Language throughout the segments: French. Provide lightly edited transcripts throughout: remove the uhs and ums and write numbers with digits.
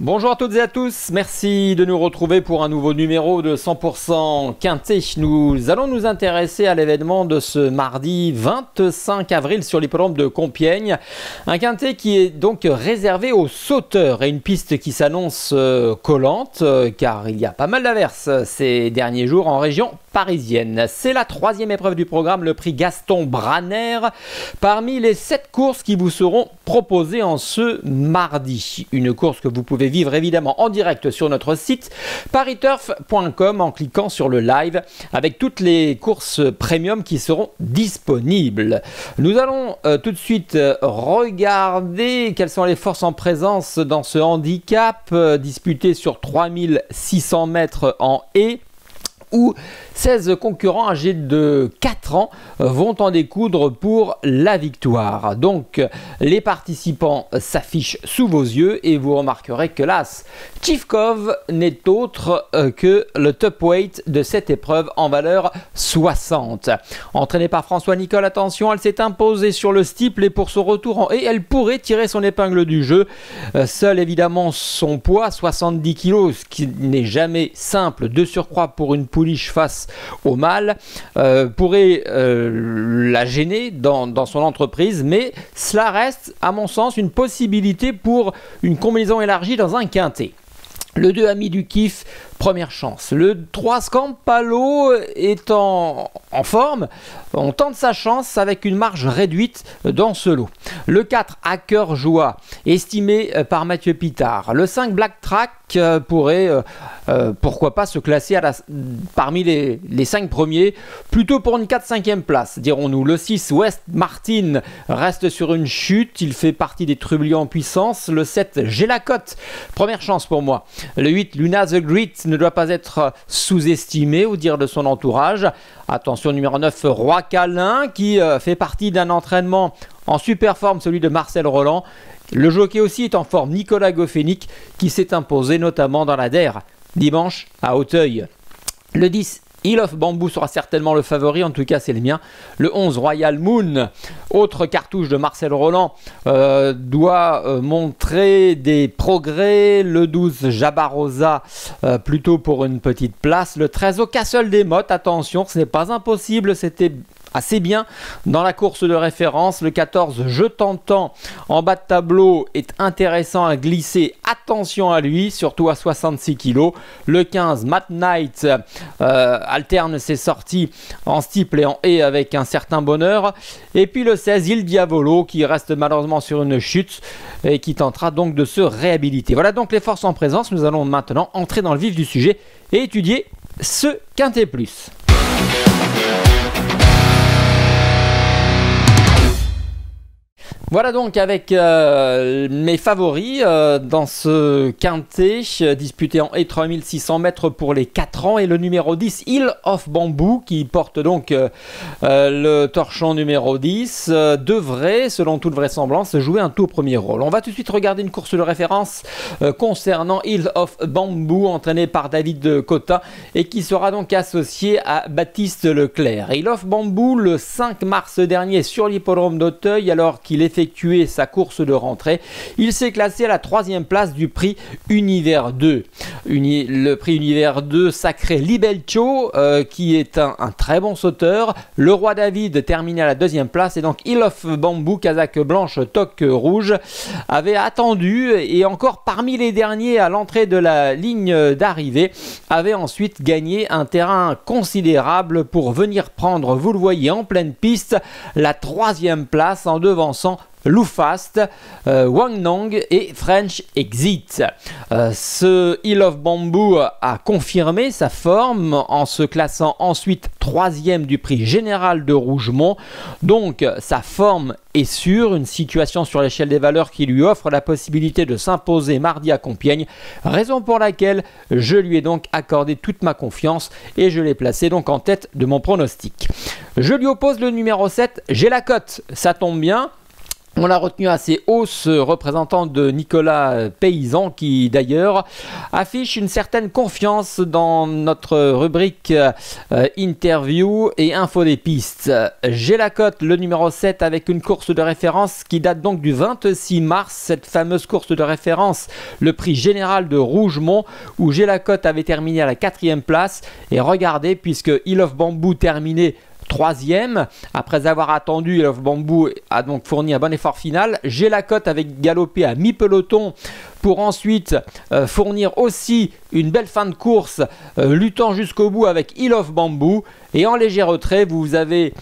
Bonjour à toutes et à tous, merci de nous retrouver pour un nouveau numéro de 100% Quintet. Nous allons nous intéresser à l'événement de ce mardi 25 avril sur l'hippodrome de Compiègne. Un Quintet qui est donc réservé aux sauteurs et une piste qui s'annonce collante car il y a pas mal d'averses ces derniers jours en région parisienne. C'est la troisième épreuve du programme, le prix Gaston Branner, parmi les 7 courses qui vous seront proposées en ce mardi. Une course que vous pouvez vivre évidemment en direct sur notre site pariturf.com en cliquant sur le live avec toutes les courses premium qui seront disponibles. Nous allons tout de suite regarder quelles sont les forces en présence dans ce handicap disputé sur 3600 mètres en haies, où 16 concurrents âgés de 4 ans vont en découdre pour la victoire. Donc les participants s'affichent sous vos yeux et vous remarquerez que l'As Chivkov n'est autre que le top weight de cette épreuve en valeur 60. Entraînée par François Nicole, attention, elle s'est imposée sur le steeple et pour son retour en haie, elle pourrait tirer son épingle du jeu. Seul évidemment son poids, 70 kg, ce qui n'est jamais simple de surcroît pour une pouliche face au mâle, pourrait la gêner dans son entreprise, mais cela reste à mon sens une possibilité pour une combinaison élargie dans un quintet. Le 2 Ami du Kiff, première chance. Le 3 Scampalo est en forme. On tente sa chance avec une marge réduite dans ce lot. Le 4 Hacker Joie, estimé par Mathieu Pitard. Le 5 Black Track pourrait, pourquoi pas, se classer parmi les 5 premiers, plutôt pour une 4-5e place, dirons-nous. Le 6 West Martin reste sur une chute. Il fait partie des trublions en puissance. Le 7 J'ai la cote, première chance pour moi. Le 8 Luna the Great ne doit pas être sous-estimé au dire de son entourage. Attention, numéro 9 Roi Câlin qui fait partie d'un entraînement en super forme, celui de Marcel Roland. Le jockey aussi est en forme, Nicolas Goffénic, qui s'est imposé notamment dans la DER dimanche à Auteuil. Le 10 Hill of Bamboo sera certainement le favori, en tout cas c'est le mien. Le 11 Royal Moon, autre cartouche de Marcel Roland, doit montrer des progrès. Le 12 Jabarosa, plutôt pour une petite place. Le 13 au Castle des Mottes, attention, ce n'est pas impossible, c'était assez bien dans la course de référence. Le 14 Je t'entends en bas de tableau est intéressant à glisser, attention à lui, surtout à 66 kg. Le 15 Matt Knight alterne ses sorties en steeple et en haie avec un certain bonheur. Et puis le 16 Il Diavolo qui reste malheureusement sur une chute et qui tentera donc de se réhabiliter. Voilà donc les forces en présence. Nous allons maintenant entrer dans le vif du sujet et étudier ce Quintet Plus. Voilà donc avec mes favoris dans ce quintet disputé en haie 3600 mètres pour les 4 ans et le numéro 10 Hill of Bamboo qui porte donc le torchon numéro 10 devrait selon toute vraisemblance jouer un tout premier rôle. On va tout de suite regarder une course de référence concernant Hill of Bamboo entraîné par David Cotta et qui sera donc associé à Baptiste Leclerc. Hill of Bamboo le 5 mars dernier sur l'hippodrome d'Auteuil alors qu'il effectuait sa course de rentrée. Il s'est classé à la 3e place du prix Univers 2. Le prix Univers 2 sacré Libelcho qui est un très bon sauteur. Le Roi David terminé à la 2e place et donc Hill of Bamboo, casaque blanche, toque rouge, avait attendu et encore parmi les derniers à l'entrée de la ligne d'arrivée avait ensuite gagné un terrain considérable pour venir prendre, vous le voyez, en pleine piste, la 3e place en devançant Loufast, Wang Nong et French Exit. Ce Hill of Bamboo a confirmé sa forme en se classant ensuite 3e du prix général de Rougemont. Donc sa forme est sûre, une situation sur l'échelle des valeurs qui lui offre la possibilité de s'imposer mardi à Compiègne, raison pour laquelle je lui ai donc accordé toute ma confiance et je l'ai placé donc en tête de mon pronostic. Je lui oppose le numéro 7, J'ai la cote, ça tombe bien. On l'a retenu assez haut, ce représentant de Nicolas Paysan, qui d'ailleurs affiche une certaine confiance dans notre rubrique interview et info des pistes. J'ai la cote, le numéro 7, avec une course de référence qui date donc du 26 mars, cette fameuse course de référence, le prix général de Rougemont, où J'ai la cote avait terminé à la 4e place. Et regardez, puisque Hill of Bamboo terminait 3e, après avoir attendu, Hill of Bamboo a donc fourni un bon effort final. J'ai la cote avec galopé à mi-peloton pour ensuite fournir aussi une belle fin de course, luttant jusqu'au bout avec Hill of Bamboo. Et en léger retrait, vous avez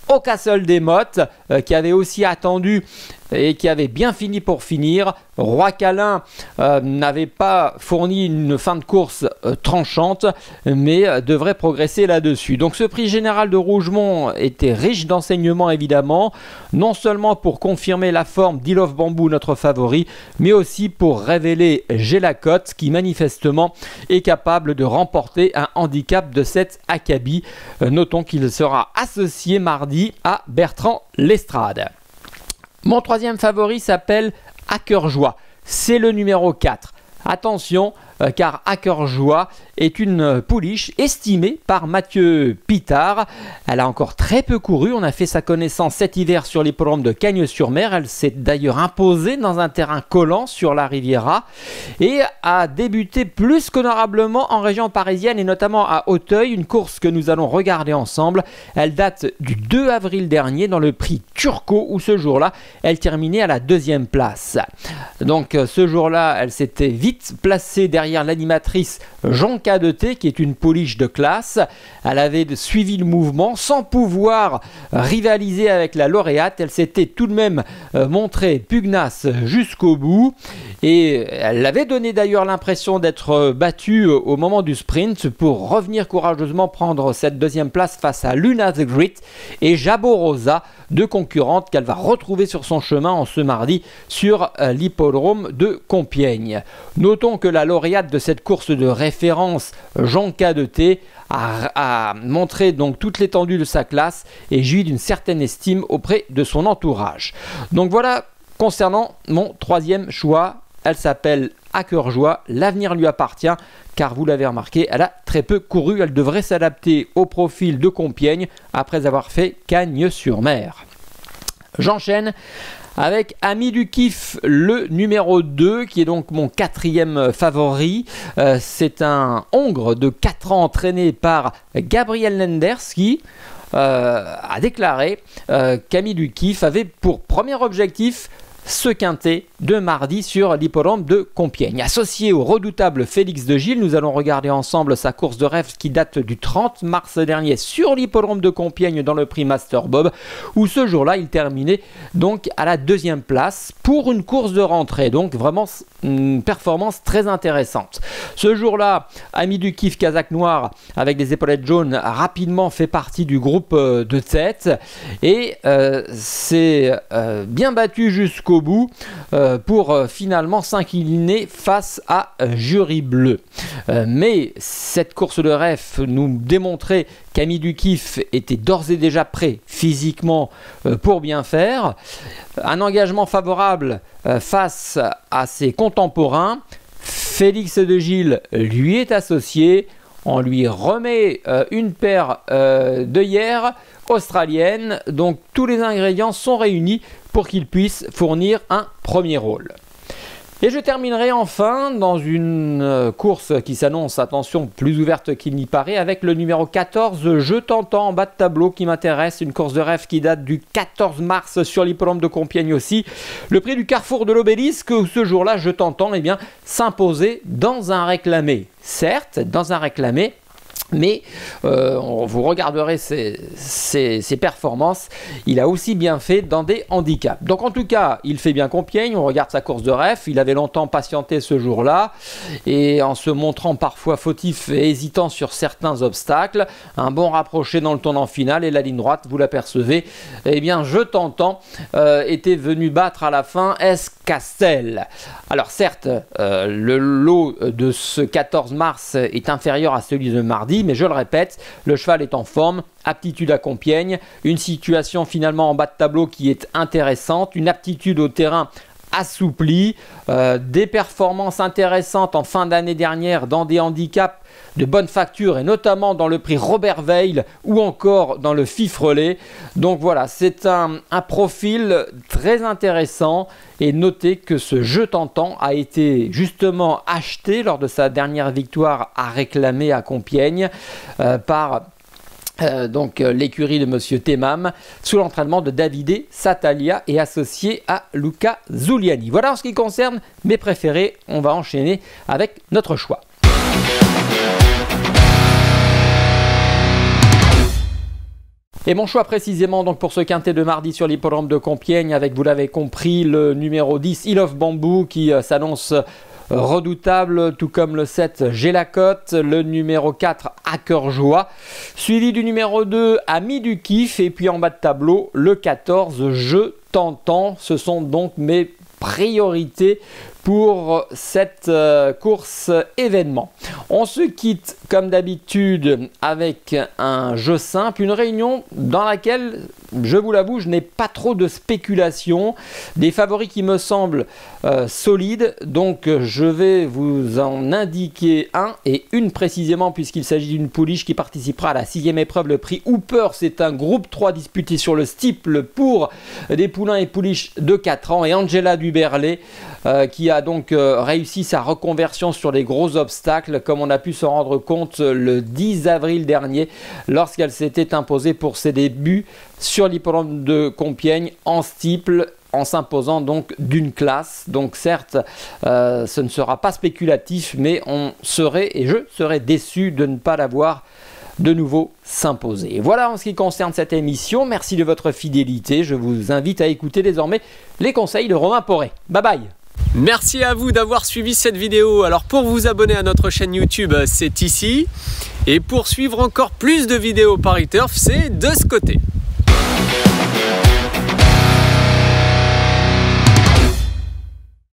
Au Castle des Mottes, qui avait aussi attendu et qui avait bien fini pour finir. Roi Câlin n'avait pas fourni une fin de course tranchante, mais devrait progresser là-dessus. Donc ce prix général de Rougemont était riche d'enseignements évidemment, non seulement pour confirmer la forme d'Hill of Bamboo, notre favori, mais aussi pour révéler J'ai la cote, qui manifestement est capable de remporter un handicap de cet acabit. Notons qu'il sera associé mardi à Bertrand Lestrade. Mon troisième favori s'appelle À Cœur Joie. C'est le numéro 4. Attention, car À Cœur Joie est une pouliche estimée par Mathieu Pitard. Elle a encore très peu couru. On a fait sa connaissance cet hiver sur l'hippodrome de Cagnes-sur-Mer. Elle s'est d'ailleurs imposée dans un terrain collant sur la Riviera et a débuté plus qu'honorablement en région parisienne et notamment à Auteuil, une course que nous allons regarder ensemble. Elle date du 2 avril dernier dans le prix Turco, où ce jour-là, elle terminait à la 2e place. Donc ce jour-là, elle s'était vite placée derrière l'animatrice Jean Cadeté, qui est une pouliche de classe. Elle avait suivi le mouvement sans pouvoir rivaliser avec la lauréate. Elle s'était tout de même montrée pugnace jusqu'au bout et elle avait donné d'ailleurs l'impression d'être battue au moment du sprint pour revenir courageusement prendre cette 2e place face à Luna the Great et Jabot Rosa, deux concurrentes qu'elle va retrouver sur son chemin en ce mardi sur l'hippodrome de Compiègne. Notons que la lauréate de cette course de référence, Jean Cadeté, a montré donc toute l'étendue de sa classe et jouit d'une certaine estime auprès de son entourage. Donc voilà concernant mon troisième choix. Elle s'appelle À Cœur Joie. L'avenir lui appartient car vous l'avez remarqué, elle a très peu couru. Elle devrait s'adapter au profil de Compiègne après avoir fait Cagnes-sur-Mer. J'enchaîne avec Ami du Kiff, le numéro 2, qui est donc mon 4e favori. C'est un Hongre de 4 ans entraîné par Gabriel Lenders qui a déclaré qu'Ami du Kiff avait pour premier objectif ce quintet de mardi sur l'hippodrome de Compiègne. Associé au redoutable Félix de Gilles, nous allons regarder ensemble sa course de rêve qui date du 30 mars dernier sur l'hippodrome de Compiègne dans le prix Master Bob, où ce jour-là il terminait donc à la 2e place pour une course de rentrée. Donc vraiment une performance très intéressante. Ce jour-là, Ami du Kiff Kazakh Noir avec des épaulettes jaunes a rapidement fait partie du groupe de tête et s'est bien battu jusqu'au bout pour finalement s'incliner face à Jury Bleu. Mais cette course de ref nous démontrait qu'Ami du Kiff était d'ores et déjà prêt physiquement pour bien faire. Un engagement favorable face à ses contemporains. Félix de Gilles lui est associé. On lui remet une paire d'œillères australiennes. Donc tous les ingrédients sont réunis pour qu'il puisse fournir un premier rôle. Et je terminerai enfin dans une course qui s'annonce, attention, plus ouverte qu'il n'y paraît, avec le numéro 14, Je t'entends, en bas de tableau, qui m'intéresse. Une course de rêve qui date du 14 mars sur l'hippodrome de Compiègne aussi. Le prix du Carrefour de l'Obélisque, où ce jour-là, Je t'entends, eh bien, s'imposer dans un réclamé. Certes, dans un réclamé, mais vous regarderez ses performances, il a aussi bien fait dans des handicaps. Donc en tout cas, il fait bien Compiègne, on regarde sa course de ref, il avait longtemps patienté ce jour-là, et en se montrant parfois fautif et hésitant sur certains obstacles, un bon rapproché dans le tournant final, et la ligne droite, vous l'apercevez, eh bien Je t'entends était venu battre à la fin Escastel. Alors certes, le lot de ce 14 mars est inférieur à celui de mardi, mais je le répète, le cheval est en forme, aptitude à Compiègne, une situation finalement en bas de tableau qui est intéressante, une aptitude au terrain assouplie, des performances intéressantes en fin d'année dernière dans des handicaps de bonne facture et notamment dans le prix Robert Veil ou encore dans le Fifrelais. Donc voilà, c'est un profil très intéressant et notez que ce jeu tentant a été justement acheté lors de sa dernière victoire à réclamer à Compiègne par l'écurie de Monsieur Temam sous l'entraînement de Davide Satalia et associé à Luca Zuliani. Voilà en ce qui concerne mes préférés. On va enchaîner avec notre choix. Et mon choix précisément donc pour ce quintet de mardi sur l'hippodrome de Compiègne avec, vous l'avez compris, le numéro 10 Hill of Bamboo qui s'annonce redoutable, tout comme le 7 J'ai la cote, le numéro 4 À cœur joie, suivi du numéro 2 Ami du kiff et puis en bas de tableau le 14 Jeu tentant. Ce sont donc mes priorités pour cette course événement. On se quitte comme d'habitude avec un jeu simple, une réunion dans laquelle, je vous l'avoue, je n'ai pas trop de spéculation, des favoris qui me semblent solides, donc je vais vous en indiquer un et une précisément puisqu'il s'agit d'une pouliche qui participera à la 6e épreuve, le prix Hooper. C'est un groupe 3 disputé sur le steeple pour des poulains et pouliches de 4 ans et Angela Duberlet qui a donc réussi sa reconversion sur les gros obstacles comme on a pu se rendre compte le 10 avril dernier lorsqu'elle s'était imposée pour ses débuts sur l'hippodrome de Compiègne en steeple en s'imposant donc d'une classe. Donc certes ce ne sera pas spéculatif mais on serait et je serais déçu de ne pas l'avoir de nouveau s'imposer. Voilà en ce qui concerne cette émission. Merci de votre fidélité. Je vous invite à écouter désormais les conseils de Romain Poré. Bye bye. Merci à vous d'avoir suivi cette vidéo. Alors pour vous abonner à notre chaîne YouTube, c'est ici. Et pour suivre encore plus de vidéos Paris Turf, c'est de ce côté.